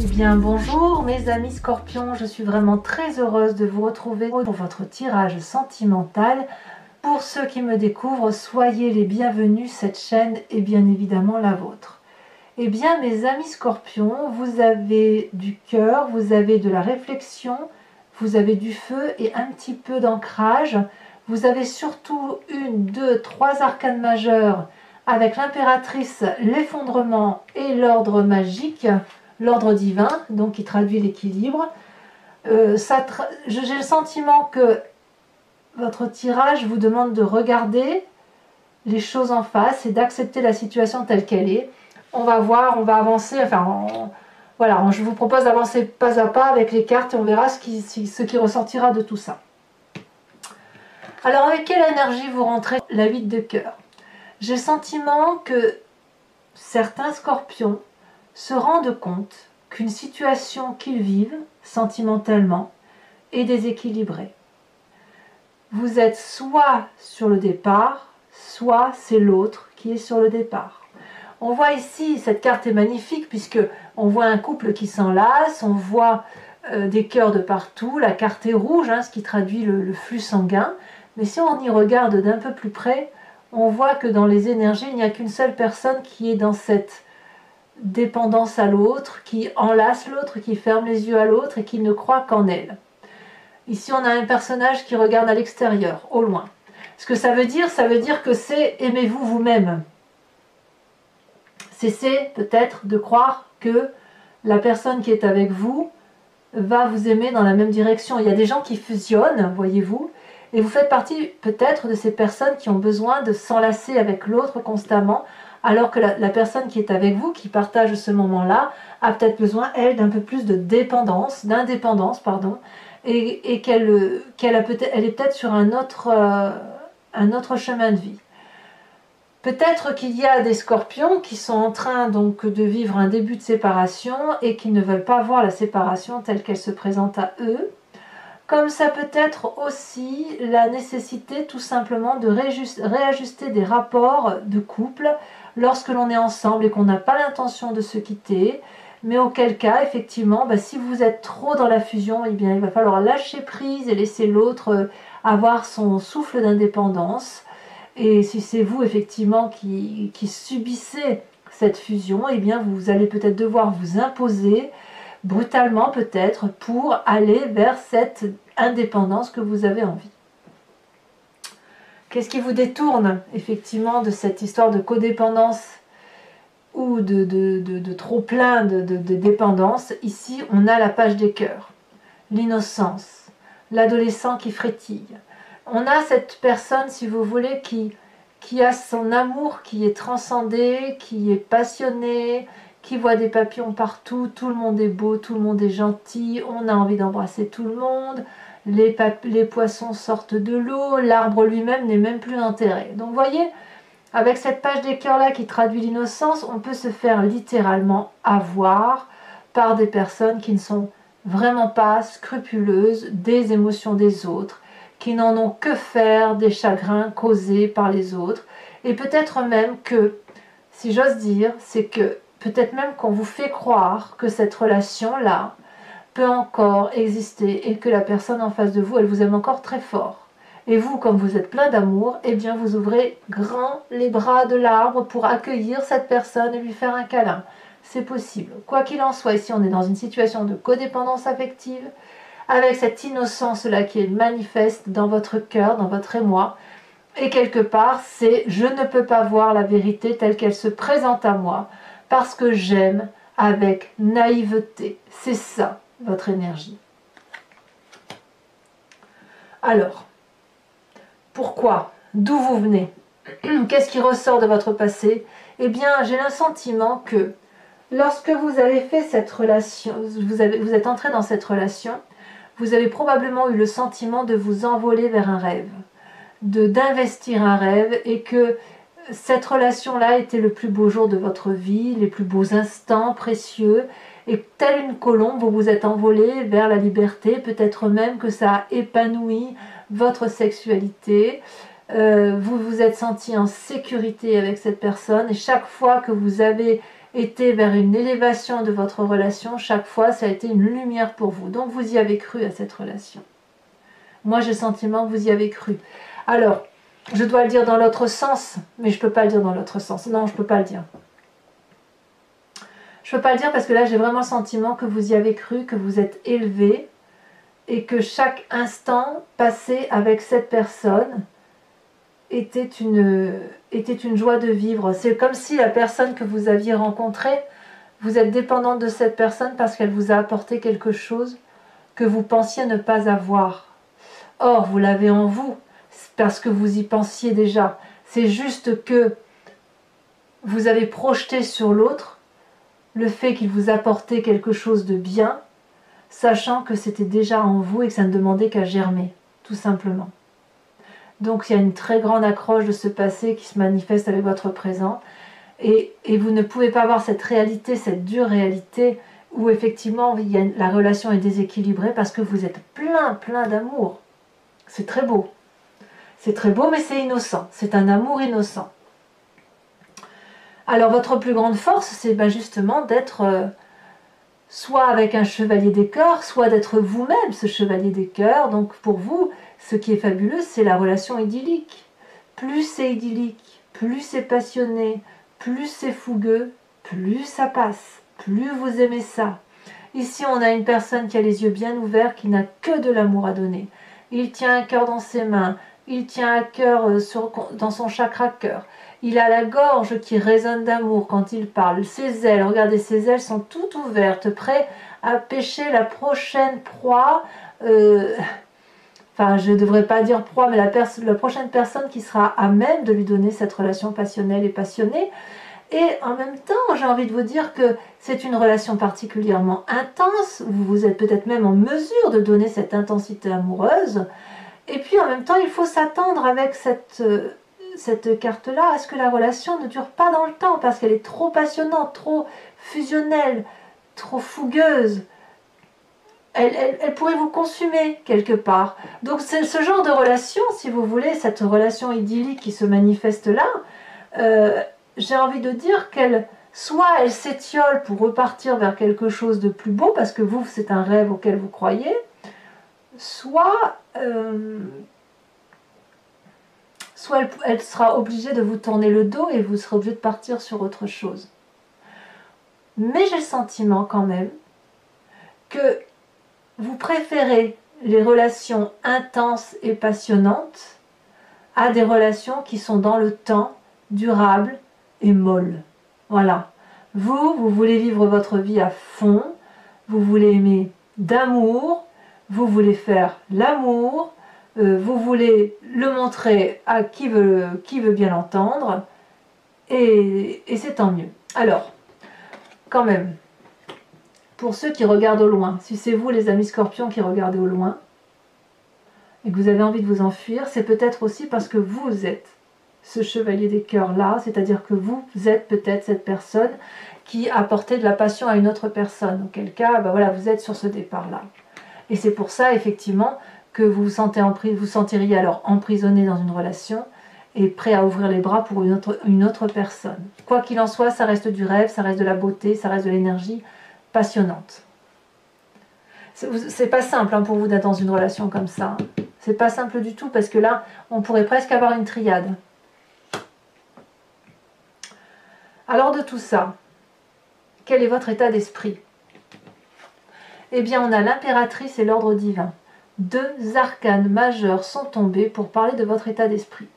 Eh bien bonjour mes amis scorpions, je suis vraiment très heureuse de vous retrouver pour votre tirage sentimental. Pour ceux qui me découvrent, soyez les bienvenus, cette chaîne est bien évidemment la vôtre. Eh bien mes amis scorpions, vous avez du cœur, vous avez de la réflexion, vous avez du feu et un petit peu d'ancrage. Vous avez surtout une, deux, trois arcanes majeures avec l'impératrice, l'effondrement et l'ordre magique. L'ordre divin, donc qui traduit l'équilibre. J'ai le sentiment que votre tirage vous demande de regarder les choses en face et d'accepter la situation telle qu'elle est. On va voir, on va avancer, voilà, je vous propose d'avancer pas à pas avec les cartes et on verra ce qui ressortira de tout ça. Alors avec quelle énergie vous rentrez la 8 de cœur? J'ai le sentiment que certains scorpions se rendent compte qu'une situation qu'ils vivent sentimentalement est déséquilibrée. Vous êtes soit sur le départ, soit c'est l'autre qui est sur le départ. On voit ici, cette carte est magnifique puisque on voit un couple qui s'enlace, on voit des cœurs de partout, la carte est rouge, ce qui traduit le flux sanguin, mais si on y regarde d'un peu plus près, on voit que dans les énergies, il n'y a qu'une seule personne qui est dans cette dépendance à l'autre, qui enlace l'autre, qui ferme les yeux à l'autre et qui ne croit qu'en elle. Ici, on a un personnage qui regarde à l'extérieur, au loin. Ce que ça veut dire que c'est aimez-vous vous-même. Cessez peut-être de croire que la personne qui est avec vous va vous aimer dans la même direction. Il y a des gens qui fusionnent, voyez-vous, et vous faites partie peut-être de ces personnes qui ont besoin de s'enlacer avec l'autre constamment, alors que la personne qui est avec vous, qui partage ce moment-là, a peut-être besoin, elle, d'un peu plus de d'indépendance, et qu'elle est peut-être sur un autre chemin de vie. Peut-être qu'il y a des scorpions qui sont en train donc de vivre un début de séparation et qui ne veulent pas voir la séparation telle qu'elle se présente à eux. Comme ça peut être aussi la nécessité tout simplement de réajuster des rapports de couple lorsque l'on est ensemble et qu'on n'a pas l'intention de se quitter, mais auquel cas, effectivement, si vous êtes trop dans la fusion, eh bien, il va falloir lâcher prise et laisser l'autre avoir son souffle d'indépendance. Et si c'est vous, effectivement, qui subissez cette fusion, eh bien, vous allez peut-être devoir vous imposer brutalement peut-être pour aller vers cette indépendance que vous avez envie. Qu'est-ce qui vous détourne effectivement de cette histoire de codépendance ou de trop plein de dépendance? Ici, on a la page des cœurs, l'innocence, l'adolescent qui frétille. On a cette personne, si vous voulez, qui a son amour, qui est transcendé, qui est passionné, qui voit des papillons partout, tout le monde est beau, tout le monde est gentil, on a envie d'embrasser tout le monde, les poissons sortent de l'eau, l'arbre lui-même n'est même plus enterré. Donc vous voyez, avec cette page des cœurs là qui traduit l'innocence, on peut se faire littéralement avoir par des personnes qui ne sont vraiment pas scrupuleuses des émotions des autres, qui n'en ont que faire des chagrins causés par les autres. Et peut-être même que, si j'ose dire, c'est que peut-être même qu'on vous fait croire que cette relation-là peut encore exister et que la personne en face de vous, elle vous aime encore très fort. Et vous, comme vous êtes plein d'amour, eh bien vous ouvrez grand les bras de l'arbre pour accueillir cette personne et lui faire un câlin. C'est possible. Quoi qu'il en soit, ici on est dans une situation de codépendance affective, avec cette innocence-là qui est manifeste dans votre cœur, dans votre émoi. Et quelque part, c'est « je ne peux pas voir la vérité telle qu'elle se présente à moi parce que j'aime avec naïveté ». C'est ça, votre énergie. Alors, pourquoi? D'où vous venez? Qu'est-ce qui ressort de votre passé? Eh bien, j'ai le sentiment que lorsque vous avez fait cette relation, vous êtes entré dans cette relation, vous avez probablement eu le sentiment de vous envoler vers un rêve, d'investir un rêve, et que cette relation-là était le plus beau jour de votre vie, les plus beaux instants précieux, et telle une colombe, vous vous êtes envolé vers la liberté, peut-être même que ça a épanoui votre sexualité, vous vous êtes senti en sécurité avec cette personne, et chaque fois que vous avez été vers une élévation de votre relation, chaque fois ça a été une lumière pour vous. Donc vous y avez cru à cette relation. Moi j'ai le sentiment que vous y avez cru. Alors, je dois le dire dans l'autre sens, mais je ne peux pas le dire dans l'autre sens. Non, je ne peux pas le dire. Je ne peux pas le dire parce que là j'ai vraiment le sentiment que vous y avez cru, que vous êtes élevé et que chaque instant passé avec cette personne était une joie de vivre. C'est comme si la personne que vous aviez rencontrée, vous êtes dépendante de cette personne parce qu'elle vous a apporté quelque chose que vous pensiez ne pas avoir. Or, vous l'avez en vous, parce que vous y pensiez déjà. C'est juste que vous avez projeté sur l'autre le fait qu'il vous apportait quelque chose de bien, sachant que c'était déjà en vous et que ça ne demandait qu'à germer, tout simplement. Donc il y a une très grande accroche de ce passé qui se manifeste avec votre présent, et vous ne pouvez pas avoir cette réalité, cette dure réalité, où effectivement la relation est déséquilibrée parce que vous êtes plein d'amour. C'est très beau. C'est très beau, mais c'est innocent. C'est un amour innocent. Alors votre plus grande force, c'est justement d'être soit avec un chevalier des cœurs, soit d'être vous-même ce chevalier des cœurs. Donc pour vous, ce qui est fabuleux, c'est la relation idyllique. Plus c'est idyllique, plus c'est passionné, plus c'est fougueux, plus ça passe, plus vous aimez ça. Ici, on a une personne qui a les yeux bien ouverts, qui n'a que de l'amour à donner. Il tient un cœur dans ses mains, il tient un cœur dans son chakra cœur. Il a la gorge qui résonne d'amour quand il parle. Ses ailes, regardez, ses ailes sont toutes ouvertes, prêtes à pêcher la prochaine proie. Enfin, je ne devrais pas dire proie, mais la prochaine personne qui sera à même de lui donner cette relation passionnelle et passionnée. Et en même temps, j'ai envie de vous dire que c'est une relation particulièrement intense. Vous êtes peut-être même en mesure de donner cette intensité amoureuse. Et puis en même temps, il faut s'attendre avec cette carte-là à ce que la relation ne dure pas dans le temps parce qu'elle est trop passionnante, trop fusionnelle, trop fougueuse. Elle pourrait vous consumer quelque part. Donc c'est ce genre de relation, si vous voulez, cette relation idyllique qui se manifeste là, j'ai envie de dire qu'elle s'étiole pour repartir vers quelque chose de plus beau, parce que vous, c'est un rêve auquel vous croyez, soit elle sera obligée de vous tourner le dos et vous serez obligé de partir sur autre chose. Mais j'ai le sentiment quand même que vous préférez les relations intenses et passionnantes à des relations qui sont dans le temps, durables et molles. Voilà. Vous voulez vivre votre vie à fond, vous voulez aimer d'amour, vous voulez faire l'amour, vous voulez le montrer à qui veut bien l'entendre, et c'est tant mieux. Alors, quand même, pour ceux qui regardent au loin, si c'est vous les amis scorpions qui regardez au loin, et que vous avez envie de vous enfuir, c'est peut-être aussi parce que vous êtes ce chevalier des cœurs là, c'est-à-dire que vous êtes peut-être cette personne qui apportait de la passion à une autre personne, auquel cas, voilà, vous êtes sur ce départ-là. Et c'est pour ça, effectivement, que vous vous sentiriez alors emprisonné dans une relation et prêt à ouvrir les bras pour une autre personne. Quoi qu'il en soit, ça reste du rêve, ça reste de la beauté, ça reste de l'énergie passionnante. C'est pas simple pour vous d'être dans une relation comme ça. C'est pas simple du tout, parce que là, on pourrait presque avoir une triade. Alors de tout ça, quel est votre état d'esprit? Eh bien, on a l'impératrice et l'ordre divin. Deux arcanes majeurs sont tombés pour parler de votre état d'esprit.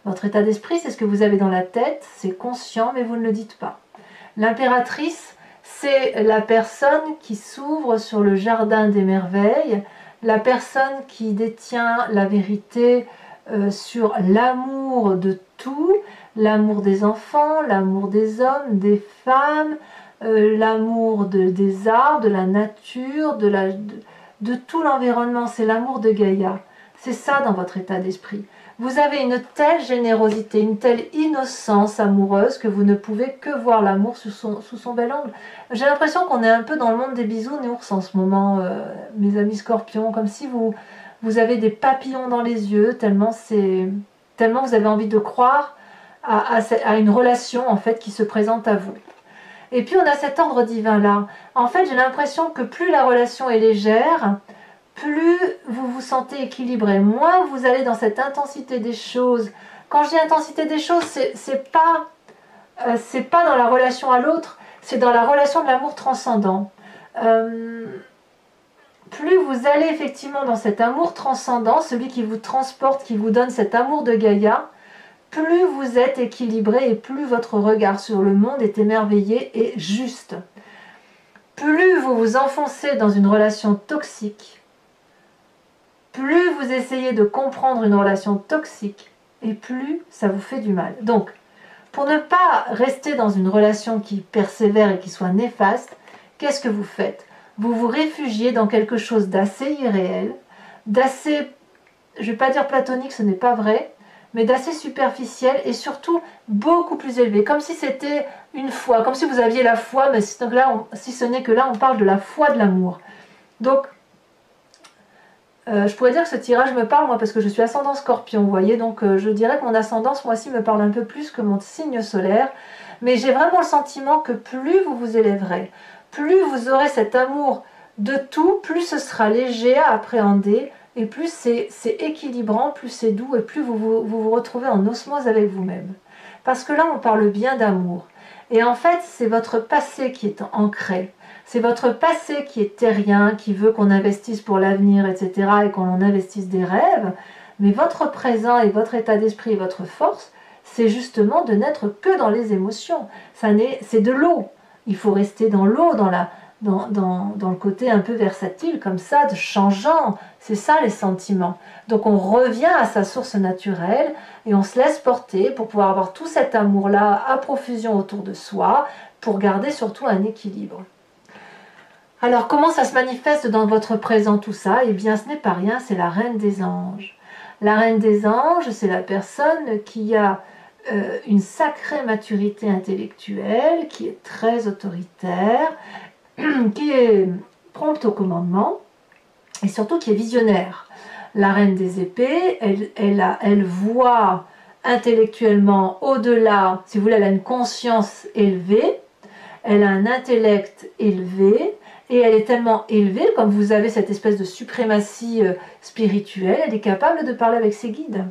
Votre état d'esprit, c'est ce que vous avez dans la tête, c'est conscient, mais vous ne le dites pas. L'impératrice, c'est la personne qui s'ouvre sur le jardin des merveilles, la personne qui détient la vérité sur l'amour de tout, l'amour des enfants, l'amour des hommes, des femmes, l'amour des arbres, de la nature, de tout l'environnement. C'est l'amour de Gaïa. C'est ça dans votre état d'esprit. Vous avez une telle générosité, une telle innocence amoureuse que vous ne pouvez que voir l'amour sous son bel angle. J'ai l'impression qu'on est un peu dans le monde des bisounours en ce moment, mes amis scorpions, comme si vous avez des papillons dans les yeux, tellement vous avez envie de croire à une relation en fait qui se présente à vous. Et puis on a cet ordre divin-là. En fait, j'ai l'impression que plus la relation est légère, plus vous vous sentez équilibré, moins vous allez dans cette intensité des choses. Quand je dis intensité des choses, c'est pas dans la relation à l'autre, c'est dans la relation de l'amour transcendant. Plus vous allez effectivement dans cet amour transcendant, celui qui vous transporte, qui vous donne cet amour de Gaïa, plus vous êtes équilibré et plus votre regard sur le monde est émerveillé et juste. Plus vous vous enfoncez dans une relation toxique, plus vous essayez de comprendre une relation toxique, et plus ça vous fait du mal. Donc, pour ne pas rester dans une relation qui persévère et qui soit néfaste, qu'est-ce que vous faites? Vous vous réfugiez dans quelque chose d'assez irréel, d'assez, je ne vais pas dire platonique, ce n'est pas vrai, mais d'assez superficiel et surtout beaucoup plus élevé, comme si c'était une foi, comme si vous aviez la foi, mais si ce n'est que là, on parle de la foi de l'amour. Donc, je pourrais dire que ce tirage me parle, moi, parce que je suis ascendant Scorpion, vous voyez, donc je dirais que mon ascendant, ce mois-ci, me parle un peu plus que mon signe solaire, mais j'ai vraiment le sentiment que plus vous vous élèverez, plus vous aurez cet amour de tout, plus ce sera léger à appréhender, et plus c'est équilibrant, plus c'est doux, et plus vous retrouvez en osmose avec vous-même. Parce que là, on parle bien d'amour. Et en fait, c'est votre passé qui est ancré. C'est votre passé qui est terrien, qui veut qu'on investisse pour l'avenir, etc., et qu'on en investisse des rêves. Mais votre présent et votre état d'esprit et votre force, c'est justement de n'être que dans les émotions. C'est de l'eau. Il faut rester dans l'eau, dans le côté un peu versatile, comme ça, de changeant. C'est ça les sentiments. Donc on revient à sa source naturelle et on se laisse porter pour pouvoir avoir tout cet amour-là à profusion autour de soi, pour garder surtout un équilibre. Alors comment ça se manifeste dans votre présent tout ça? Eh bien ce n'est pas rien, c'est la reine des anges. La reine des anges, c'est la personne qui a une sacrée maturité intellectuelle, qui est très autoritaire, qui est prompte au commandement et surtout qui est visionnaire. La reine des épées, elle voit intellectuellement au-delà, si vous voulez, elle a une conscience élevée, elle a un intellect élevé, et elle est tellement élevée, comme vous avez cette espèce de suprématie spirituelle, elle est capable de parler avec ses guides.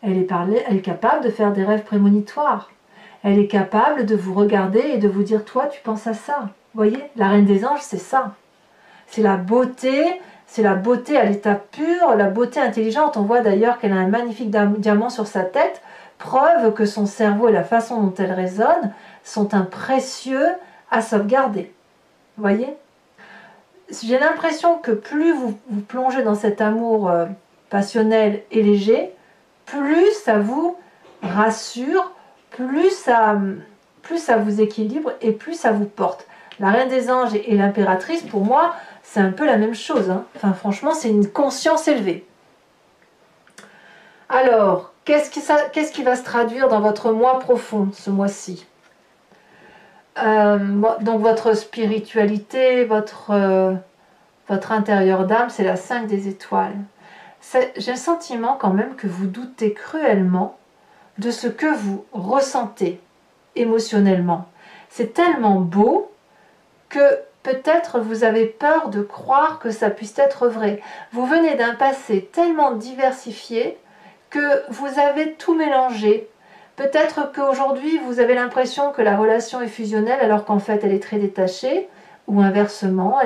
Elle est capable de faire des rêves prémonitoires. Elle est capable de vous regarder et de vous dire « toi, tu penses à ça ». Vous voyez, la reine des anges, c'est ça. C'est la beauté à l'état pur, la beauté intelligente. On voit d'ailleurs qu'elle a un magnifique diamant sur sa tête, preuve que son cerveau et la façon dont elle résonne sont un précieux à sauvegarder. Vous voyez? J'ai l'impression que plus vous plongez dans cet amour passionnel et léger, plus ça vous rassure, plus ça vous équilibre et plus ça vous porte. La reine des anges et l'impératrice, pour moi, c'est un peu la même chose. Hein. Enfin, franchement, c'est une conscience élevée. Alors, qu'est-ce qui va se traduire dans votre moi profond, ce mois-ci? Donc, votre spiritualité, votre intérieur d'âme, c'est la 5 des étoiles. J'ai le sentiment quand même que vous doutez cruellement de ce que vous ressentez émotionnellement. C'est tellement beau que peut-être vous avez peur de croire que ça puisse être vrai. Vous venez d'un passé tellement diversifié que vous avez tout mélangé. Peut-être qu'aujourd'hui vous avez l'impression que la relation est fusionnelle alors qu'en fait elle est très détachée, ou inversement,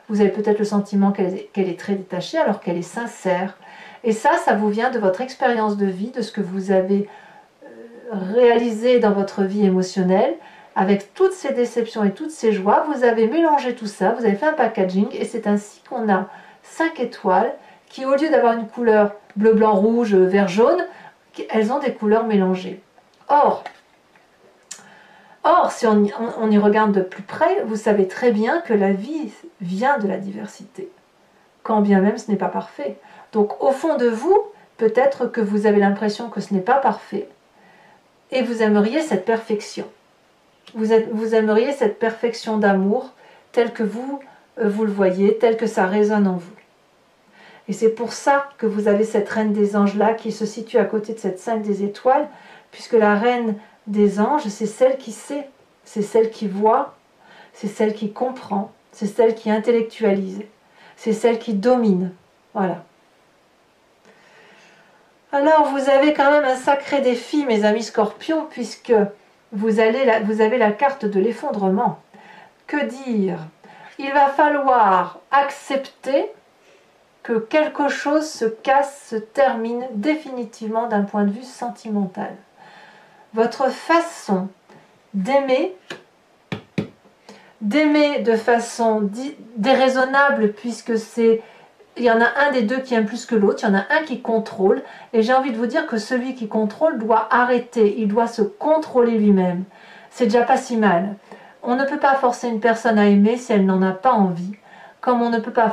vous avez peut-être le sentiment qu'elle est très détachée alors qu'elle est sincère. Et ça vous vient de votre expérience de vie, de ce que vous avez réalisé dans votre vie émotionnelle. Avec toutes ces déceptions et toutes ces joies, vous avez mélangé tout ça, vous avez fait un packaging, et c'est ainsi qu'on a 5 étoiles qui, au lieu d'avoir une couleur bleu, blanc, rouge, vert, jaune, elles ont des couleurs mélangées. Or, si on y regarde de plus près, vous savez très bien que la vie vient de la diversité, quand bien même ce n'est pas parfait. Donc au fond de vous, peut-être que vous avez l'impression que ce n'est pas parfait, et vous aimeriez cette perfection. Vous aimeriez cette perfection d'amour telle que vous le voyez, telle que ça résonne en vous. Et c'est pour ça que vous avez cette reine des anges là qui se situe à côté de cette 5 des étoiles, puisque la reine des anges, c'est celle qui sait. c'est celle qui voit, c'est celle qui comprend, c'est celle qui intellectualise, c'est celle qui domine. Voilà. Alors, vous avez quand même un sacré défi, mes amis scorpions, puisque vous avez la carte de l'effondrement. Que dire? Il va falloir accepter que quelque chose se casse, se termine définitivement d'un point de vue sentimental. Votre façon d'aimer de façon déraisonnable, puisque il y en a un des deux qui aime plus que l'autre, il y en a un qui contrôle, et j'ai envie de vous dire que celui qui contrôle doit arrêter, il doit se contrôler lui-même. C'est déjà pas si mal. On ne peut pas forcer une personne à aimer si elle n'en a pas envie, comme on ne peut pas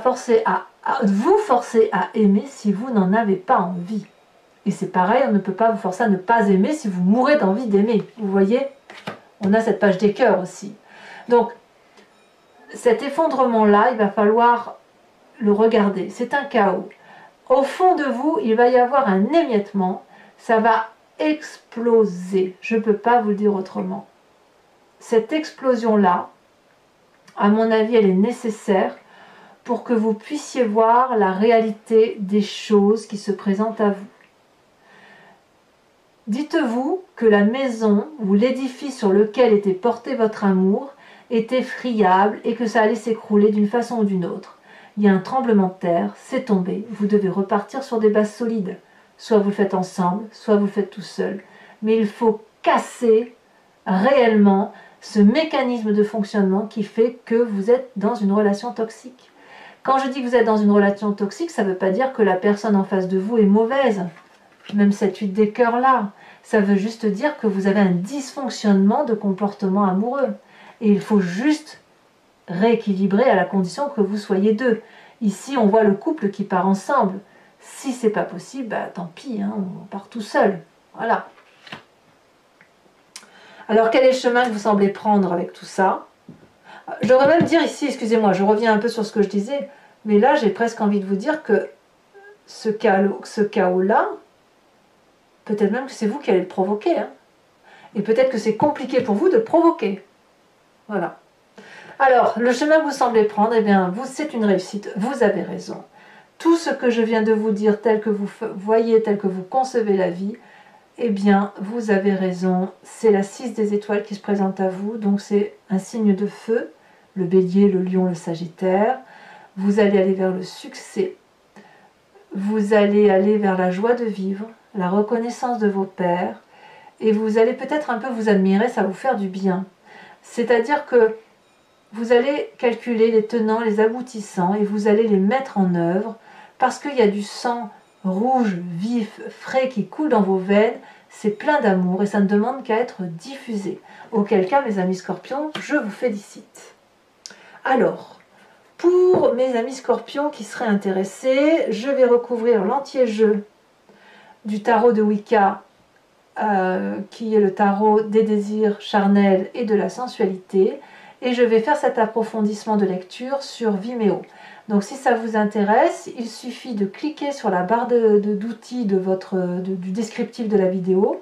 vous forcer à aimer si vous n'en avez pas envie. Et c'est pareil, on ne peut pas vous forcer à ne pas aimer si vous mourrez d'envie d'aimer. Vous voyez? On a cette page des cœurs aussi. Donc, cet effondrement-là, il va falloir le regarder. C'est un chaos. Au fond de vous, il va y avoir un émiettement. Ça va exploser. Je ne peux pas vous le dire autrement. Cette explosion-là, à mon avis, elle est nécessaire pour que vous puissiez voir la réalité des choses qui se présentent à vous. Dites-vous que la maison ou l'édifice sur lequel était porté votre amour était friable et que ça allait s'écrouler d'une façon ou d'une autre. Il y a un tremblement de terre, c'est tombé, vous devez repartir sur des bases solides. Soit vous le faites ensemble, soit vous le faites tout seul. Mais il faut casser réellement ce mécanisme de fonctionnement qui fait que vous êtes dans une relation toxique. Quand je dis que vous êtes dans une relation toxique, ça ne veut pas dire que la personne en face de vous est mauvaise. Même cette huile des cœurs là, ça veut juste dire que vous avez un dysfonctionnement de comportement amoureux. Et il faut juste rééquilibrer à la condition que vous soyez deux. Ici, on voit le couple qui part ensemble. Si c'est pas possible, bah, tant pis, hein, on part tout seul. Voilà. Alors, quel est le chemin que vous semblez prendre avec tout ça? J'aurais même dire ici, excusez-moi, je reviens un peu sur ce que je disais, mais là, j'ai presque envie de vous dire que ce chaos-là, peut-être même que c'est vous qui allez le provoquer. Hein. Et peut-être que c'est compliqué pour vous de le provoquer. Voilà. Alors, le chemin que vous semblez prendre, eh bien, c'est une réussite. Vous avez raison. Tout ce que je viens de vous dire, tel que vous voyez, tel que vous concevez la vie, eh bien, vous avez raison. C'est la 6 des étoiles qui se présente à vous. Donc, c'est un signe de feu. Le bélier, le lion, le sagittaire. Vous allez aller vers le succès. Vous allez aller vers la joie de vivre, la reconnaissance de vos pairs. Et vous allez peut-être un peu vous admirer, ça va vous faire du bien. C'est-à-dire que vous allez calculer les tenants, les aboutissants, et vous allez les mettre en œuvre, parce qu'il y a du sang rouge, vif, frais qui coule dans vos veines, c'est plein d'amour, et ça ne demande qu'à être diffusé. Auquel cas, mes amis scorpions, je vous félicite. Alors, pour mes amis scorpions qui seraient intéressés, je vais recouvrir l'entier jeu du tarot de Wicca, qui est le tarot des désirs charnels et de la sensualité, et je vais faire cet approfondissement de lecture sur Vimeo. Donc si ça vous intéresse, il suffit de cliquer sur la barre d'outils du descriptif de la vidéo.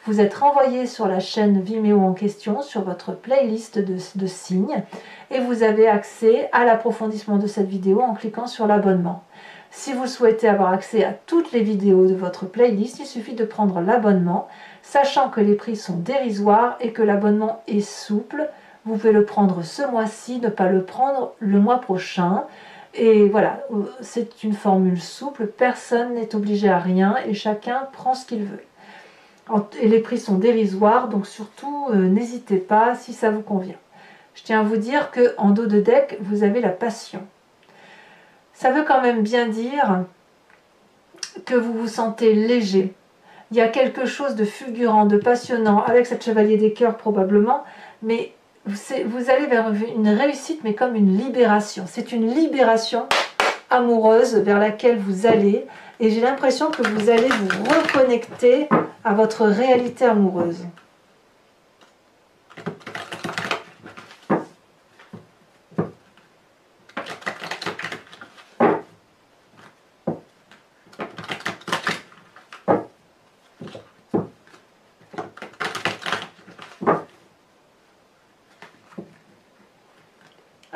Vous êtes renvoyé sur la chaîne Vimeo en question, sur votre playlist de signes, et vous avez accès à l'approfondissement de cette vidéo en cliquant sur l'abonnement. Si vous souhaitez avoir accès à toutes les vidéos de votre playlist, il suffit de prendre l'abonnement, sachant que les prix sont dérisoires et que l'abonnement est souple. Vous pouvez le prendre ce mois-ci, ne pas le prendre le mois prochain. Et voilà, c'est une formule souple, personne n'est obligé à rien et chacun prend ce qu'il veut. Et les prix sont dérisoires, donc surtout n'hésitez pas si ça vous convient. Je tiens à vous dire qu'en dos de deck, vous avez la passion. Ça veut quand même bien dire que vous vous sentez léger. Il y a quelque chose de fulgurant, de passionnant, avec cette chevalier des cœurs probablement, mais vous allez vers une réussite, mais comme une libération. C'est une libération amoureuse vers laquelle vous allez, et j'ai l'impression que vous allez vous reconnecter à votre réalité amoureuse.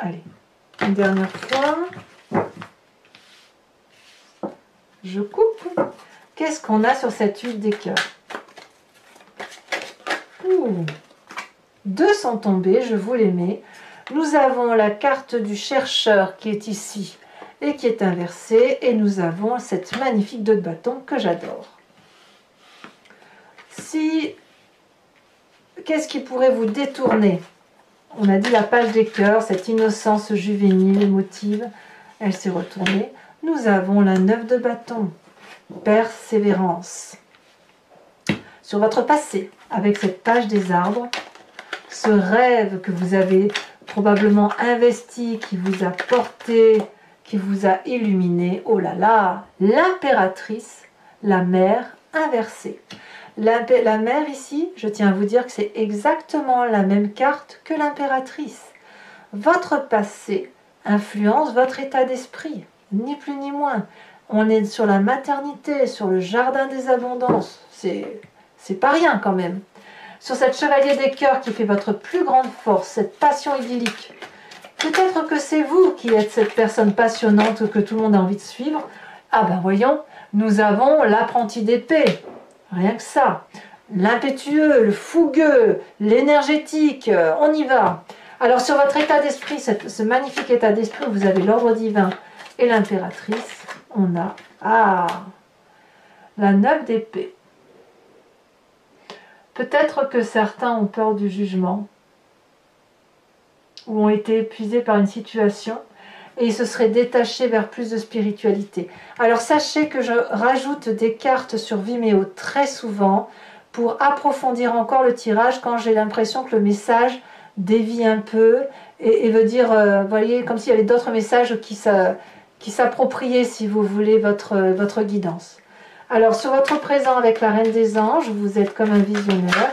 Allez, une dernière fois. Je coupe. Qu'est-ce qu'on a sur cette huile des cœurs? Deux sont tombés, je vous les mets. Nous avons la carte du chercheur qui est ici et qui est inversée. Et nous avons cette magnifique 2 de bâton que j'adore. Qu'est-ce qui pourrait vous détourner? On a dit la page des cœurs, cette innocence juvénile, émotive. Elle s'est retournée. Nous avons la 9 de bâton. Persévérance. Sur votre passé, avec cette page des arbres, ce rêve que vous avez probablement investi, qui vous a porté, qui vous a illuminé, oh là là, l'impératrice, la mère inversée. La mère ici, je tiens à vous dire que c'est exactement la même carte que l'impératrice. Votre passé influence votre état d'esprit, ni plus ni moins. On est sur la maternité, sur le jardin des abondances. C'est pas rien quand même. Sur cette chevalier des cœurs qui fait votre plus grande force, cette passion idyllique. Peut-être que c'est vous qui êtes cette personne passionnante que tout le monde a envie de suivre. Ah ben voyons, nous avons l'apprenti d'épée. Rien que ça. L'impétueux, le fougueux, l'énergétique, on y va. Alors sur votre état d'esprit, ce magnifique état d'esprit, vous avez l'ordre divin et l'impératrice. On a la 9 d'épée. Peut-être que certains ont peur du jugement ou ont été épuisés par une situation et ils se seraient détachés vers plus de spiritualité. Alors sachez que je rajoute des cartes sur Vimeo très souvent pour approfondir encore le tirage quand j'ai l'impression que le message dévie un peu et veut dire, vous voyez, comme s'il y avait d'autres messages qui s'appropriaient, si vous voulez, votre guidance. Alors, sur votre présent avec la Reine des Anges, vous êtes comme un visionnaire.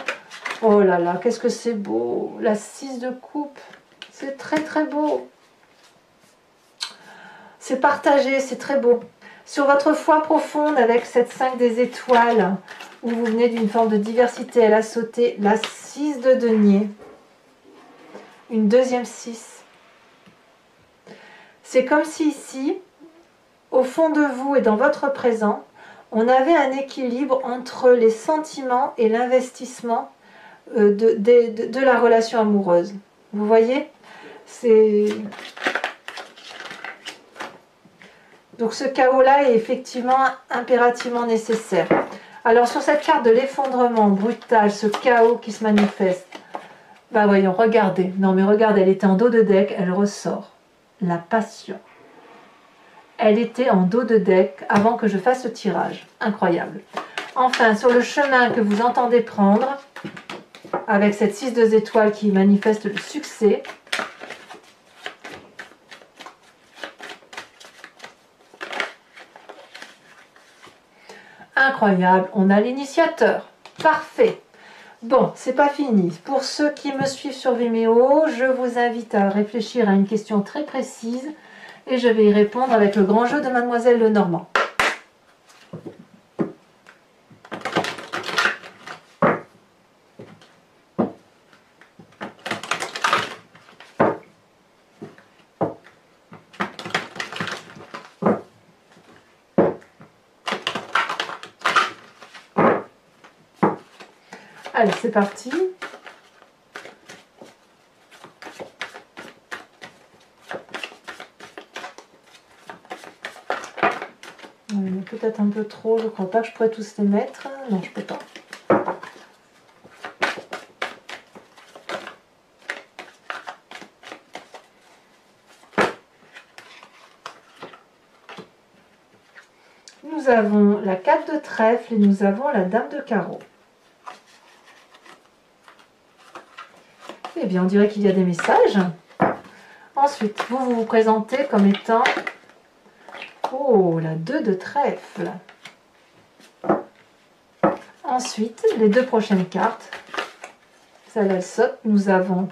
Oh là là, qu'est-ce que c'est beau! La 6 de coupe, c'est très très beau. C'est partagé, c'est très beau. Sur votre foi profonde avec cette 5 des étoiles, où vous venez d'une forme de diversité, elle a sauté la 6 de denier. Une deuxième 6. C'est comme si ici, au fond de vous et dans votre présent, on avait un équilibre entre les sentiments et l'investissement de la relation amoureuse. Vous voyez? Donc ce chaos-là est effectivement impérativement nécessaire. Alors sur cette carte de l'effondrement brutal, ce chaos qui se manifeste, bah voyons, regardez. Non mais regardez, elle était en dos de deck, elle ressort. La passion. Elle était en dos de deck avant que je fasse le tirage. Incroyable. Enfin, sur le chemin que vous entendez prendre, avec cette 6 de étoiles qui manifeste le succès, incroyable, on a l'initiateur. Parfait. Bon, c'est pas fini. Pour ceux qui me suivent sur Vimeo, je vous invite à réfléchir à une question très précise et je vais y répondre avec le grand jeu de Mademoiselle Lenormand. Allez, c'est parti. Peut-être un peu trop, je ne crois pas que je pourrais tous les mettre. Non, je ne peux pas. Nous avons la 4 de trèfle et nous avons la dame de carreau. Eh bien, on dirait qu'il y a des messages. Ensuite, vous vous présentez comme étant... Oh, la 2 de trèfle. Ensuite, les deux prochaines cartes. Celle-là, elle saute. Nous avons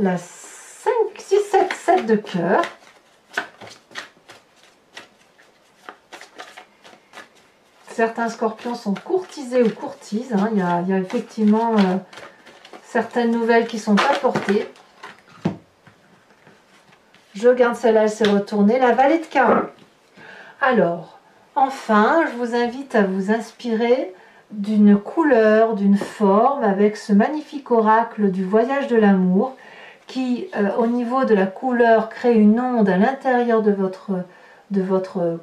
la 5, 6, 7, 7 de cœur. Certains scorpions sont courtisés ou courtisent. Hein. Il y a effectivement certaines nouvelles qui sont apportées. Je garde celle-là, elle s'est retournée. La Vallée de Carreau. Alors, enfin, je vous invite à vous inspirer d'une couleur, d'une forme, avec ce magnifique oracle du voyage de l'amour, qui, au niveau de la couleur, crée une onde à l'intérieur de votre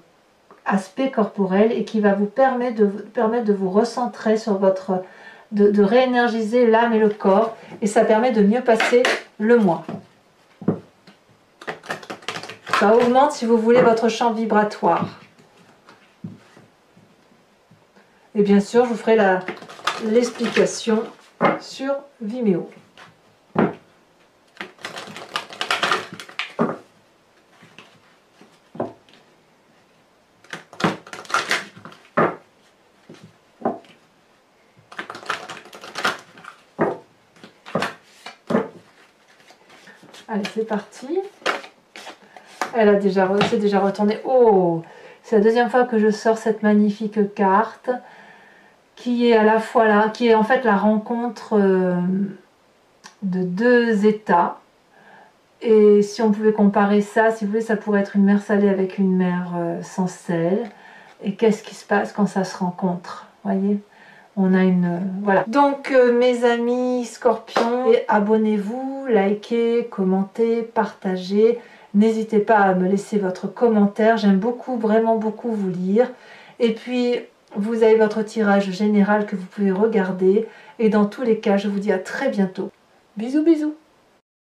aspect corporel et qui va vous permettre de vous recentrer sur votre... de réénergiser l'âme et le corps, et ça permet de mieux passer le mois. Ça augmente, si vous voulez, votre champ vibratoire. Et bien sûr, je vous ferai l'explication sur Vimeo. Allez, c'est parti. C'est déjà retourné. Oh, c'est la deuxième fois que je sors cette magnifique carte qui est à la fois là, qui est en fait la rencontre de deux états. Et si on pouvait comparer ça, si vous voulez, ça pourrait être une mer salée avec une mer sans sel. Et qu'est-ce qui se passe quand ça se rencontre? Voyez, on a une... voilà. Donc, mes amis scorpions, abonnez-vous, likez, commentez, partagez. N'hésitez pas à me laisser votre commentaire. J'aime beaucoup, vraiment beaucoup vous lire. Et puis, vous avez votre tirage général que vous pouvez regarder. Et dans tous les cas, je vous dis à très bientôt. Bisous, bisous.